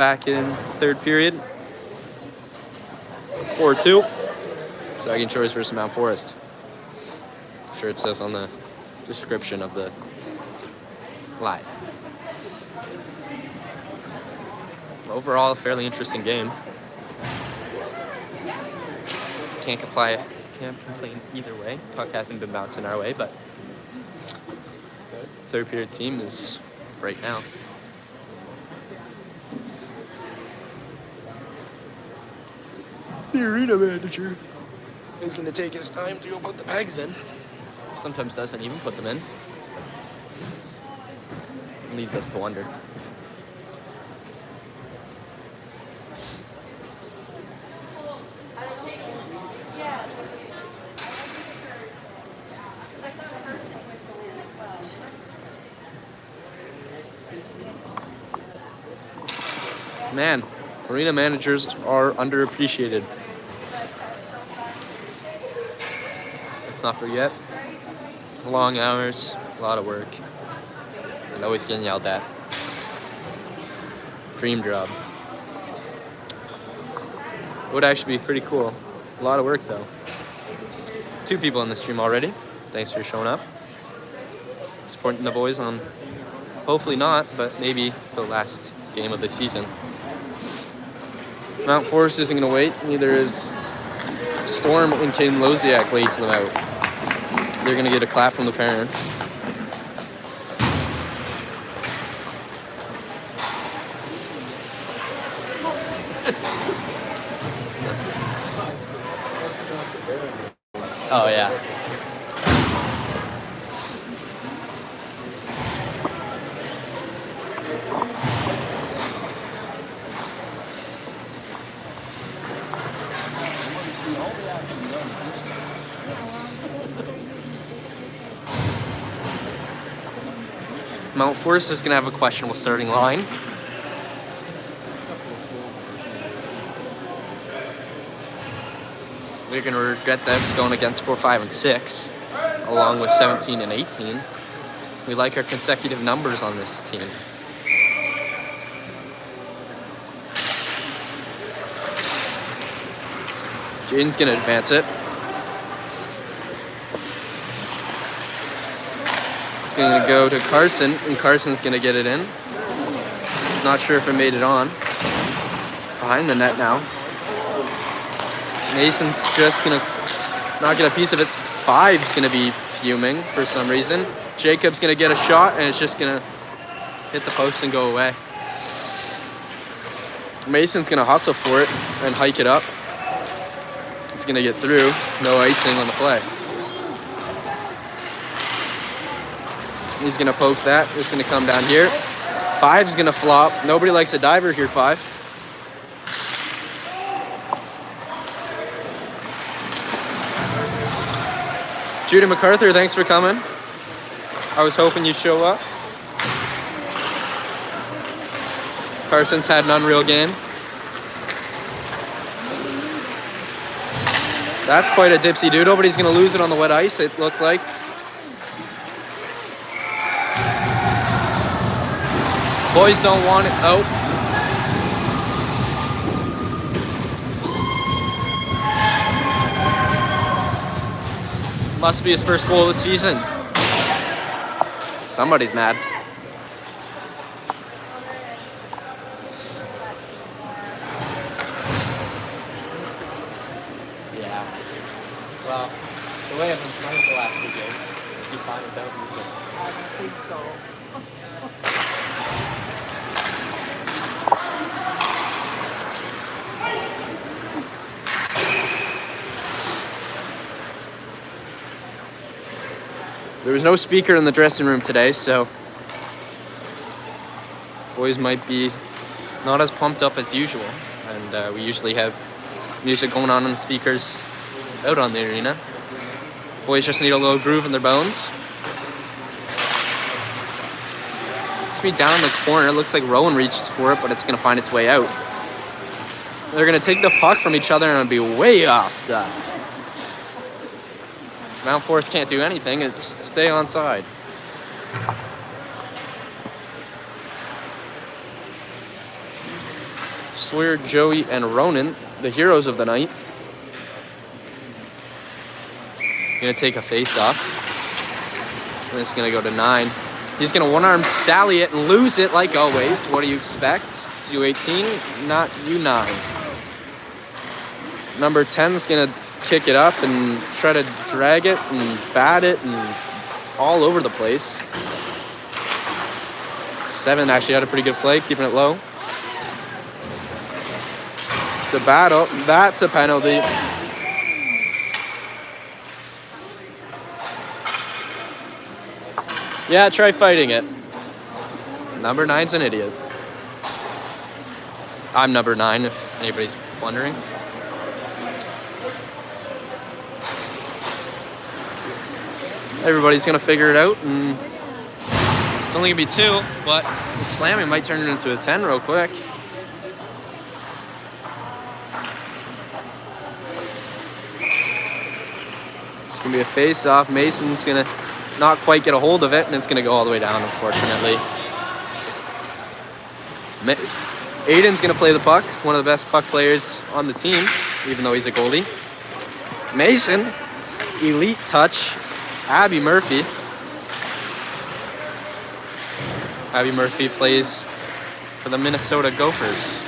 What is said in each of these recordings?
Back in third period. 4-2. Second choice versus Mount Forest. I'm sure it says on the description of the live. Overall, a fairly interesting game. Can't complain either way. Puck hasn't been bouncing our way, but third period team is right now. The arena manager is going to take his time to go put the bags in. Sometimes doesn't even put them in. Leaves us to wonder. Man, arena managers are underappreciated. Let's not forget, long hours, a lot of work, and always getting yelled at. Dream job. It would actually be pretty cool. A lot of work though. 2 people in the stream already. Thanks for showing up. Supporting the boys on, hopefully not, but maybe the last game of the season. Mount Forest isn't going to wait. Neither is Storm and Caden Loziak laid them out. They're going to get a clap from the parents. Oh, yeah. Mount Forest is going to have a questionable starting line. We're going to regret that going against 4, 5, and 6, along with 17 and 18. We like our consecutive numbers on this team. Jaden's going to advance it. It's going to go to Carson, and Carson's going to get it in. Not sure if it made it on. Behind the net now. Mason's just going to not get a piece of it. 5's going to be fuming for some reason. Jacob's going to get a shot, and it's just going to hit the post and go away. Mason's going to hustle for it and hike it up. It's going to get through. No icing on the play. He's going to poke that. It's going to come down here. 5's going to flop. Nobody likes a diver here, 5. Judah MacArthur, thanks for coming. I was hoping you'd show up. Carson's had an unreal game. That's quite a dipsy doodle, but he's going to lose it on the wet ice, it looked like. Boys don't want it. Oh. Must be his first goal of the season. Somebody's mad. Yeah. Well, the way I've been playing the last few games, you find without movement. I think so. There was no speaker in the dressing room today, so boys might be not as pumped up as usual. And we usually have music going on the speakers out on the arena. Boys just need a little groove in their bones. It's me down in the corner. It looks like Rowan reaches for it, but it's going to find its way out. They're going to take the puck from each other and be way offside. Mount Forest can't do anything. It's stay onside. Sawyer, Joey, and Ronan, the heroes of the night. Gonna take a face-off. And it's gonna go to 9. He's gonna one-arm sally it and lose it like always. What do you expect? It's U18, not U9. Number 10 is gonna kick it up and try to drag it and bat it and all over the place. 7 actually had a pretty good play, keeping it low. It's a battle. That's a penalty. Yeah, try fighting it. Number 9's an idiot. I'm number 9, if anybody's wondering. Everybody's gonna figure it out, and it's only gonna be 2, but slamming might turn it into a 10 real quick. It's gonna be a face-off. Mason's gonna not quite get a hold of it, and it's gonna go all the way down, unfortunately. Aiden's gonna play the puck, one of the best puck players on the team, even though he's a goalie. Mason, elite touch. Abby Murphy. Abby Murphy plays for the Minnesota Gophers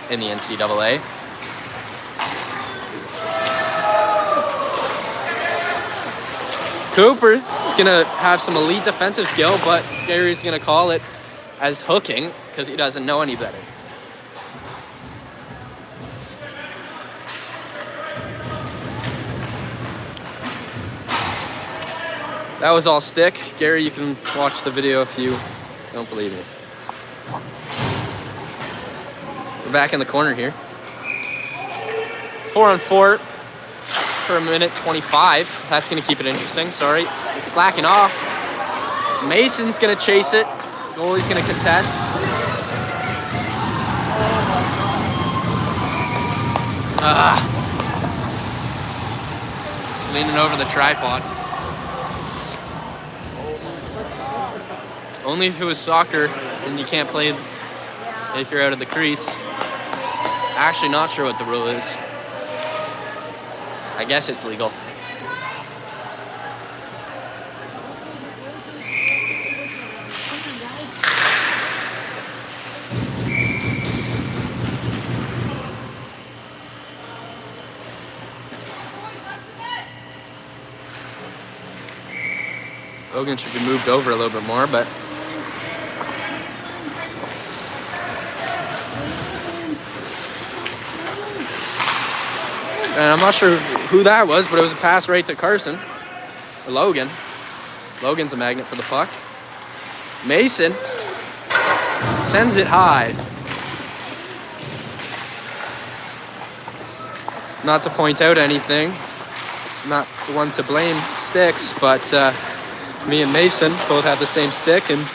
in the NCAA. Cooper is going to have some elite defensive skill, but Gary's going to call it as hooking because he doesn't know any better. That was all stick. Gary, you can watch the video if you don't believe me. We're back in the corner here. 4-on-4 for a minute 25. That's going to keep it interesting. Sorry. It's slacking off. Mason's going to chase it. Goalie's going to contest. Leaning over the tripod. Only if it was soccer, and you can't play if you're out of the crease. Actually, not sure what the rule is. I guess it's legal. Logan should be moved over a little bit more, but and I'm not sure who that was, but it was a pass right to Carson. Or Logan. Logan's a magnet for the puck. Mason sends it high. Not to point out anything. Not the one to blame sticks, but me and Mason both have the same stick and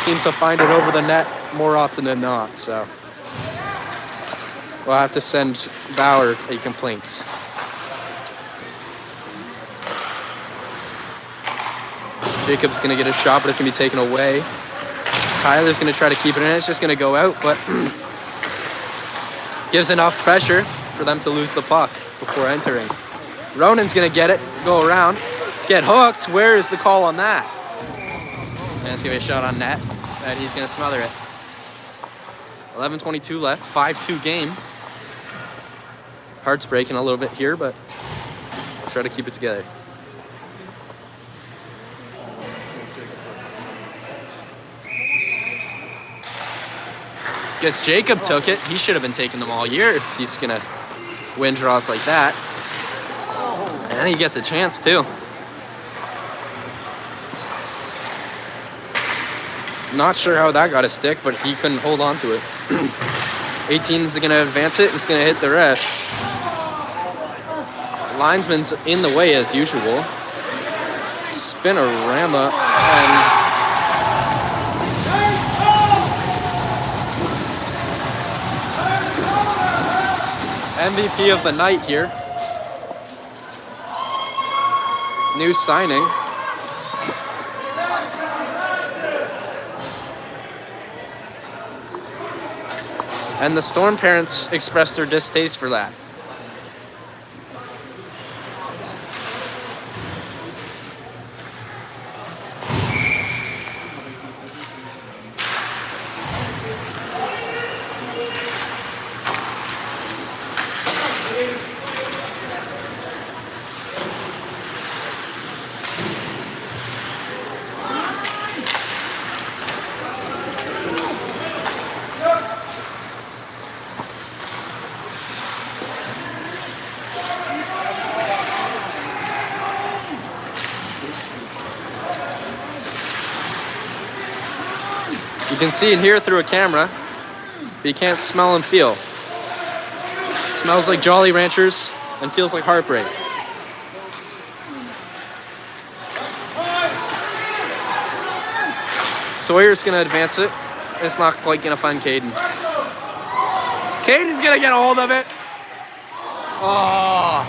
seem to find it over the net more often than not, so we'll have to send Bauer a complaint. Jacob's going to get a shot, but it's going to be taken away. Tyler's going to try to keep it in. It's just going to go out, but gives enough pressure for them to lose the puck before entering. Ronan's going to get it, go around, get hooked. Where is the call on that? And it's going to be a shot on net, and he's going to smother it. 11:22 left, 5-2 game. Heart's breaking a little bit here, but we'll try to keep it together. Guess Jacob took it. He should have been taking them all year if he's going to win draws like that. And he gets a chance, too. Not sure how that got a stick, but he couldn't hold on to it. 18's going to advance it. It's going to hit the ref. Linesman's in the way as usual. Spinorama and MVP of the night here. New signing. And the Storm parents expressed their distaste for that. You can see it here through a camera, but you can't smell and feel. It smells like Jolly Ranchers and feels like heartbreak. Sawyer's gonna advance it. It's not quite gonna find Caden. Caden's gonna get a hold of it. Oh.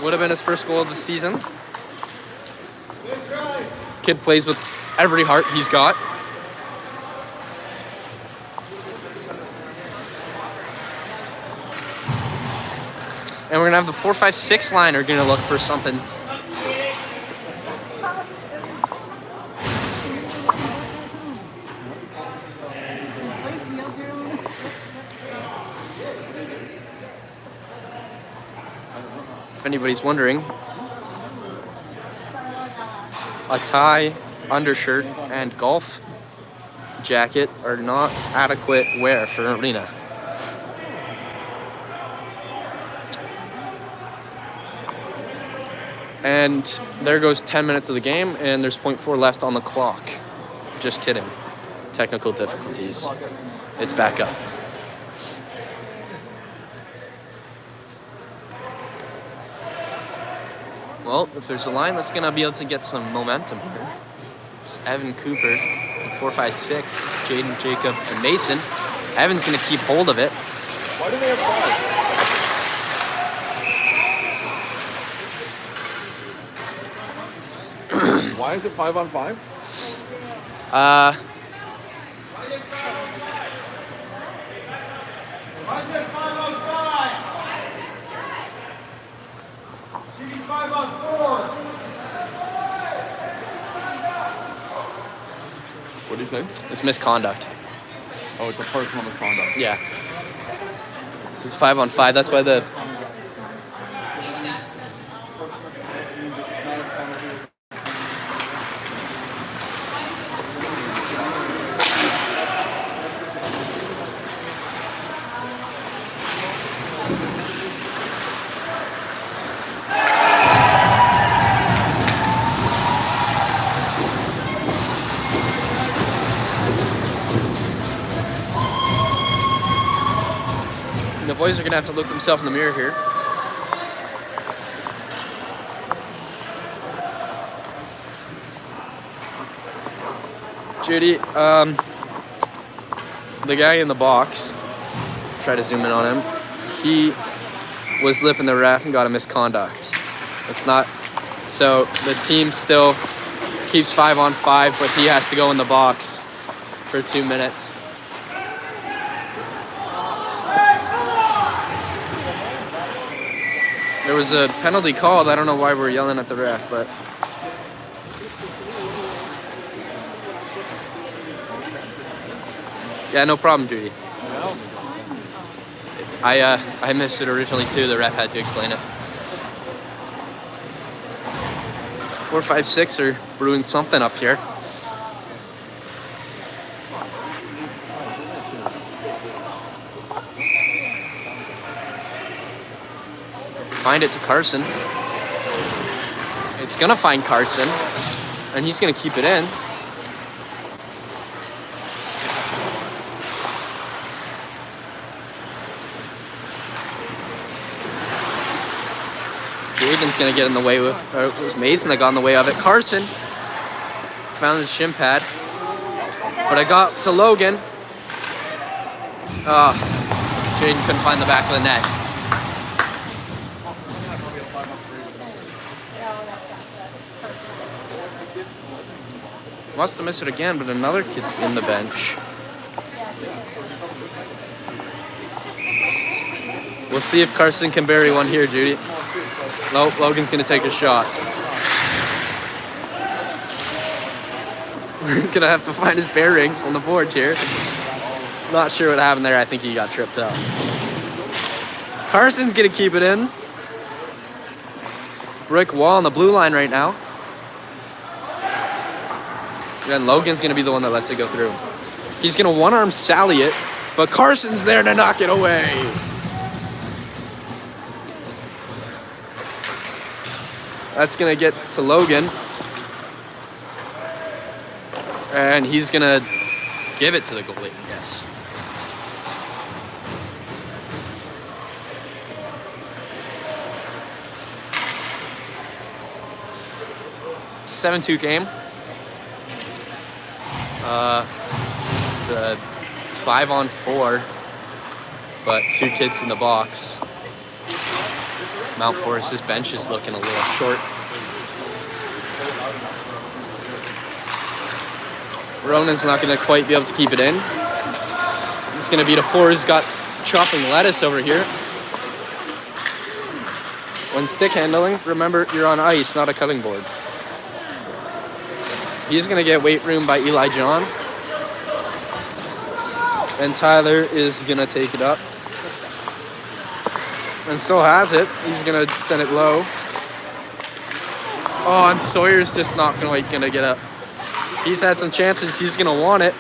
Would have been his first goal of the season. Kid plays with every heart he's got. And we're gonna have the 4-5-6 line are gonna look for something. If anybody's wondering, a tie, undershirt, and golf jacket are not adequate wear for an arena. And there goes 10 minutes of the game, and there's 0.4 left on the clock. Just kidding. Technical difficulties. It's back up. Well, if there's a line that's going to be able to get some momentum here, it's Evan Cooper and 4-5-6, Jaden, Jacob, and Mason. Evan's going to keep hold of it. Why do they have 5? Why is it 5-on-5? I said 5-on-5. She can 5-on-4. What do you say? It's misconduct. Oh, it's a personal misconduct. Yeah. This is 5-on-5. That's why the... The boys are going to have to look themselves in the mirror here. Judy, the guy in the box, try to zoom in on him, he was lipping the ref and got a misconduct. It's not, so the team still keeps 5-on-5, but he has to go in the box for 2 minutes. There was a penalty called. I don't know why we're yelling at the ref, but yeah, no problem, Judy. I missed it originally too. The ref had to explain it. 4-5-6 are brewing something up here. Find it to Carson. It's gonna find Carson, and he's gonna keep it in. Jaden's gonna get in the way with, it was Mason that got in the way of it. Carson found his shin pad, but I got to Logan. Jaden couldn't find the back of the net. Must have missed it again, but another kid's in the bench. We'll see if Carson can bury one here, Judy. Nope, Logan's gonna take a shot. He's gonna have to find his bearings on the boards here. Not sure what happened there. I think he got tripped up. Carson's gonna keep it in. Brick wall on the blue line right now. And Logan's gonna be the one that lets it go through. He's gonna one-arm sally it, but Carson's there to knock it away. That's gonna get to Logan. And he's gonna give it to the goalie, I guess. It's a 7-2 game. It's a 5-on-4, but 2 kids in the box. Mount Forest's bench is looking a little short. Ronan's not going to quite be able to keep it in. He's going to beat a 4 who's got chopping lettuce over here. When stick handling, remember you're on ice, not a cutting board. He's going to get weight room by Eli John. And Tyler is going to take it up. And still has it. He's going to send it low. Oh, and Sawyer's just not going to get up. He's had some chances. He's going to want it.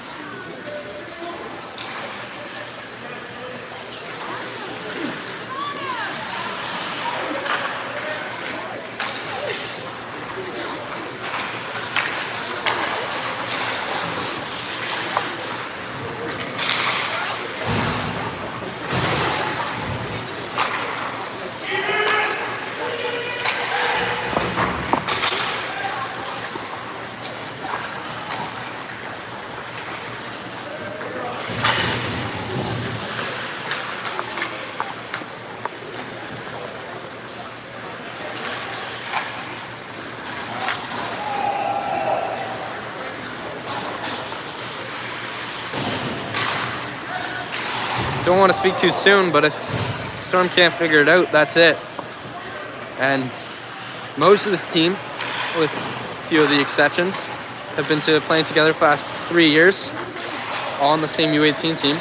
Don't want to speak too soon, but if Storm can't figure it out, that's it. And most of this team, with a few of the exceptions, have been playing together for the past 3 years, all on the same U18 team.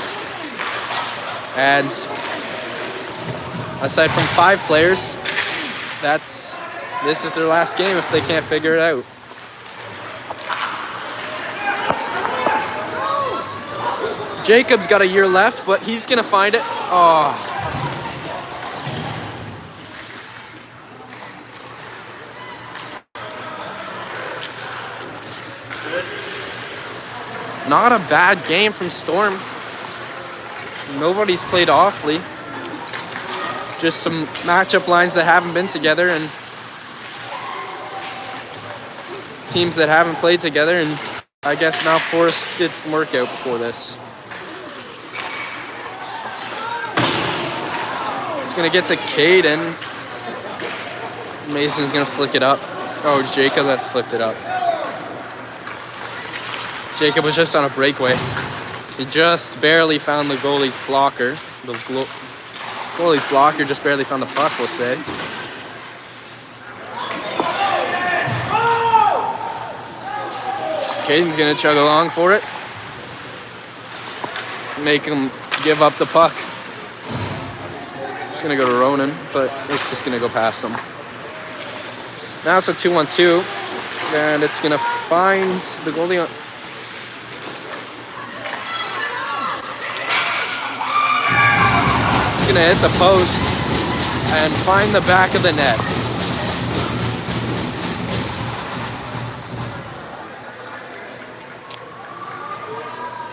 And aside from 5 players, this is their last game if they can't figure it out. Jacob's got a year left, but he's gonna find it. Oh. Not a bad game from Storm. Nobody's played awfully. Just some matchup lines that haven't been together and teams that haven't played together, and I guess Mount Forest did some workout before this. It's gonna get to Caden. Mason's gonna flick it up. Oh, Jacob that flipped it up. Jacob was just on a breakaway. He just barely found the goalie's blocker. The goalie's blocker just barely found the puck, we'll say. Caden's gonna chug along for it. Make him give up the puck. It's gonna go to Ronan, but it's just gonna go past him. Now it's a 2-on-2, and it's gonna find the goalie on. It's gonna hit the post and find the back of the net.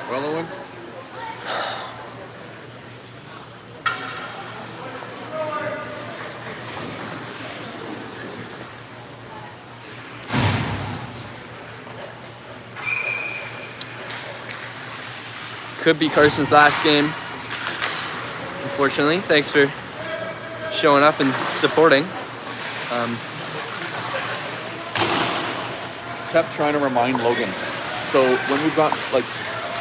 Relevant. Could be Carson's last game, unfortunately. Thanks for showing up and supporting. Kept trying to remind Logan. So when we've got like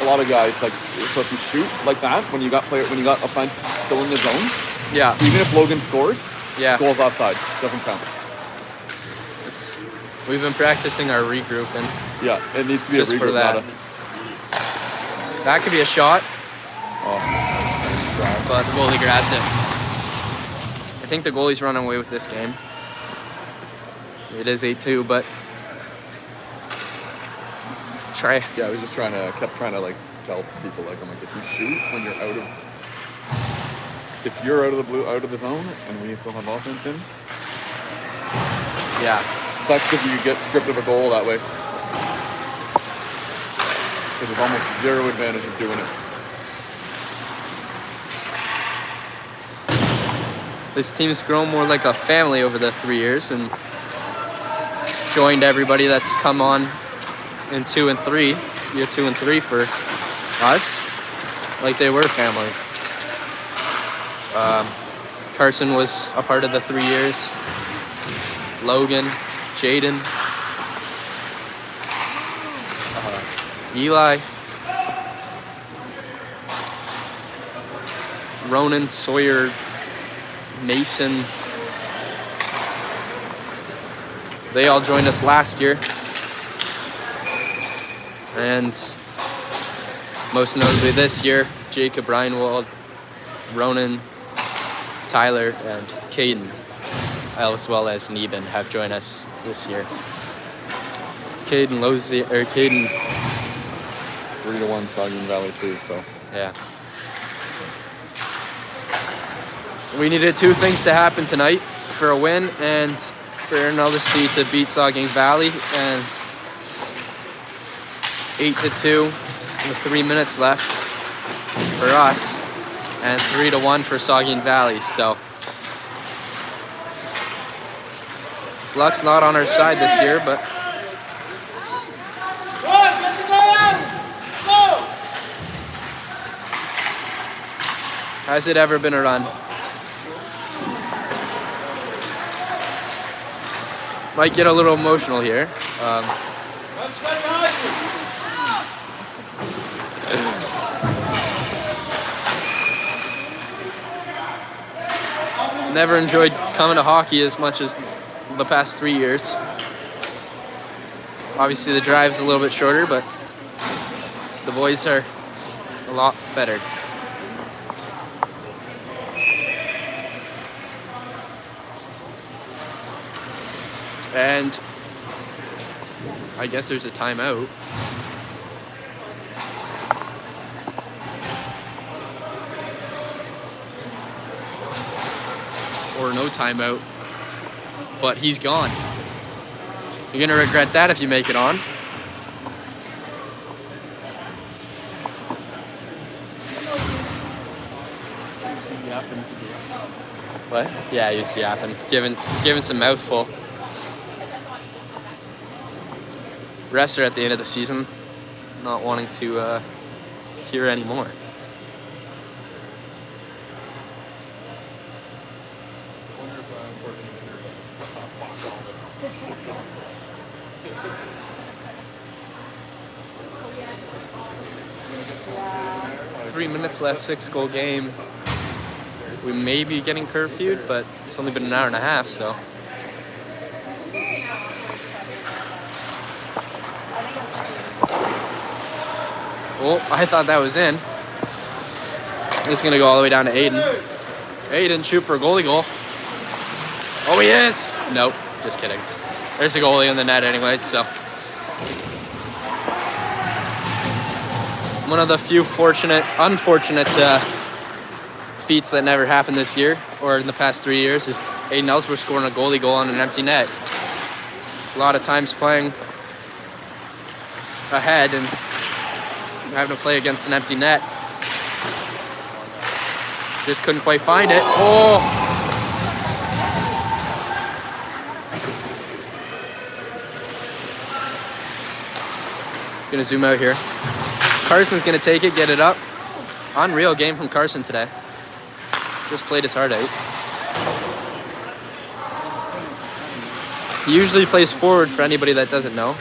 a lot of guys, like, so if you shoot like that, when you got offense still in the zone, Yeah. even if Logan scores, Yeah. goals offside, doesn't count. We've been practicing our regrouping. Yeah, it needs to be Just a for regroup, that. not That could be a shot, a... but the goalie grabs it. I think the goalie's running away with this game. It is 8-2, but try. Yeah, I was just kept trying to like tell people, like, I'm like, if you shoot when you're out of the zone, and we still have offense in, Yeah. sucks because you get stripped of a goal that way. So there's almost zero advantage of doing it. This team's grown more like a family over the 3 years and joined everybody that's come on in 2 and 3, year 2 and 3 for us, like they were family. Carson was a part of the 3 years. Logan, Jaden, Eli, Ronan, Sawyer, Mason. They all joined us last year. And most notably this year, Jacob Reinwald, Ronan, Tyler, and Caden, as well as Neben, have joined us this year. Caden 3-1 Saugeen Valley too, so. Yeah. We needed 2 things to happen tonight for a win and for another seed to beat Saugeen Valley, and 8-2 with 3 minutes left for us, and 3-1 for Saugeen Valley. So luck's not on our side this year, but Get the guy out! Go! has it ever been a run? Might get a little emotional here. Let's get behind you. Never enjoyed coming to hockey as much as the past 3 years. Obviously the drive's a little bit shorter, but the boys are a lot better. And I guess there's a timeout. Or no timeout. But he's gone. You're gonna regret that if you make it on. What? Yeah, he was yapping, giving some mouthful. Rest are at the end of the season, not wanting to hear anymore. Yeah. 3 minutes left, 6-goal game. We may be getting curfewed, but it's only been an hour and a half, so. Well, I thought that was in. It's gonna go all the way down to Aiden. Aiden, shoot for a goalie goal. Oh, he is! Nope, just kidding. There's a goalie in the net anyway, so. One of the few unfortunate feats that never happened this year, or in the past 3 years, is Aiden Ellsworth scoring a goalie goal on an empty net. A lot of times playing ahead and having to play against an empty net. Just couldn't quite find it. Oh! Gonna zoom out here. Carson's gonna take it, get it up. Unreal game from Carson today. Just played his heart out. He usually plays forward for anybody that doesn't know.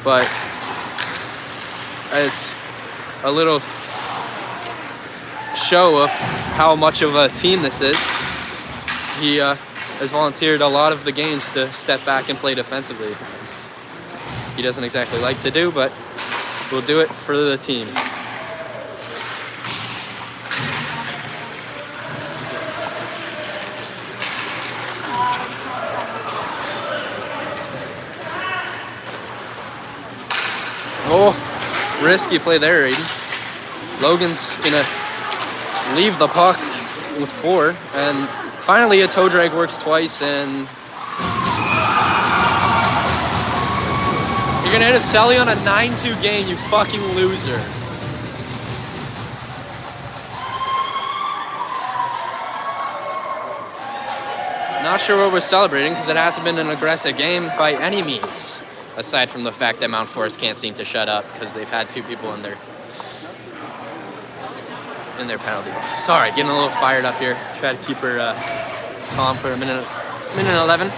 but as a little show of how much of a team this is, he has volunteered a lot of the games to step back and play defensively. He doesn't exactly like to do, but we'll do it for the team. Oh, risky play there, Aiden. Logan's gonna leave the puck with 4, and finally a toe drag works twice, and you're gonna hit a celly on a 9-2 game, you fucking loser. Not sure what we're celebrating, because it hasn't been an aggressive game by any means, aside from the fact that Mount Forest can't seem to shut up because they've had 2 people in their penalty box. Sorry, getting a little fired up here. Try to keep her calm for a minute and 11.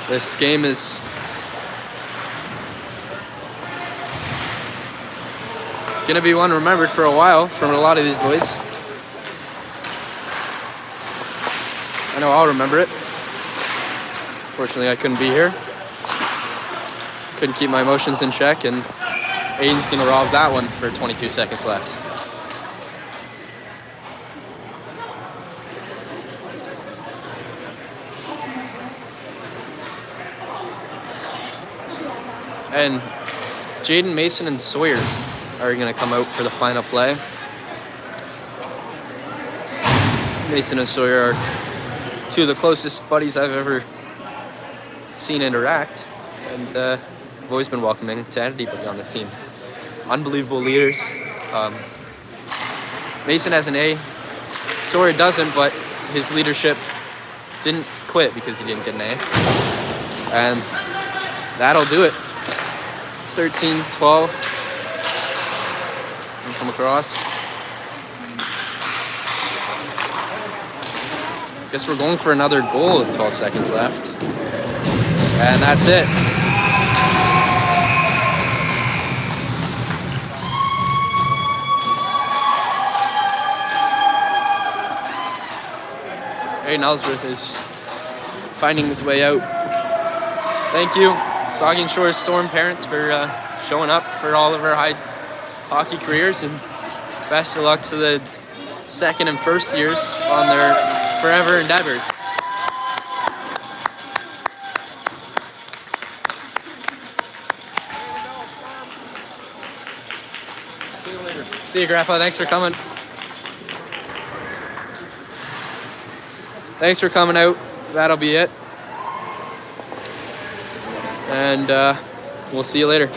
This game is gonna be one remembered for a while from a lot of these boys. I know I'll remember it. Fortunately, I couldn't be here. Couldn't keep my emotions in check, and Aiden's gonna rob that one for 22 seconds left. And Jaden, Mason, and Sawyer are going to come out for the final play. Mason and Sawyer are 2 of the closest buddies I've ever seen interact, and I've always been welcoming to anybody on the team. Unbelievable leaders. Mason has an A, Sawyer doesn't, but his leadership didn't quit because he didn't get an A. And that'll do it. 13, 12, and come across. Guess we're going for another goal with 12 seconds left. And that's it. Aiden Ellsworth is finding his way out. Thank you, Saugeen Shores Storm parents, for showing up for all of our high hockey careers, and best of luck to the second and first years on their forever endeavors. See you, Grandpa. Thanks for coming. Thanks for coming out. That'll be it. And we'll see you later.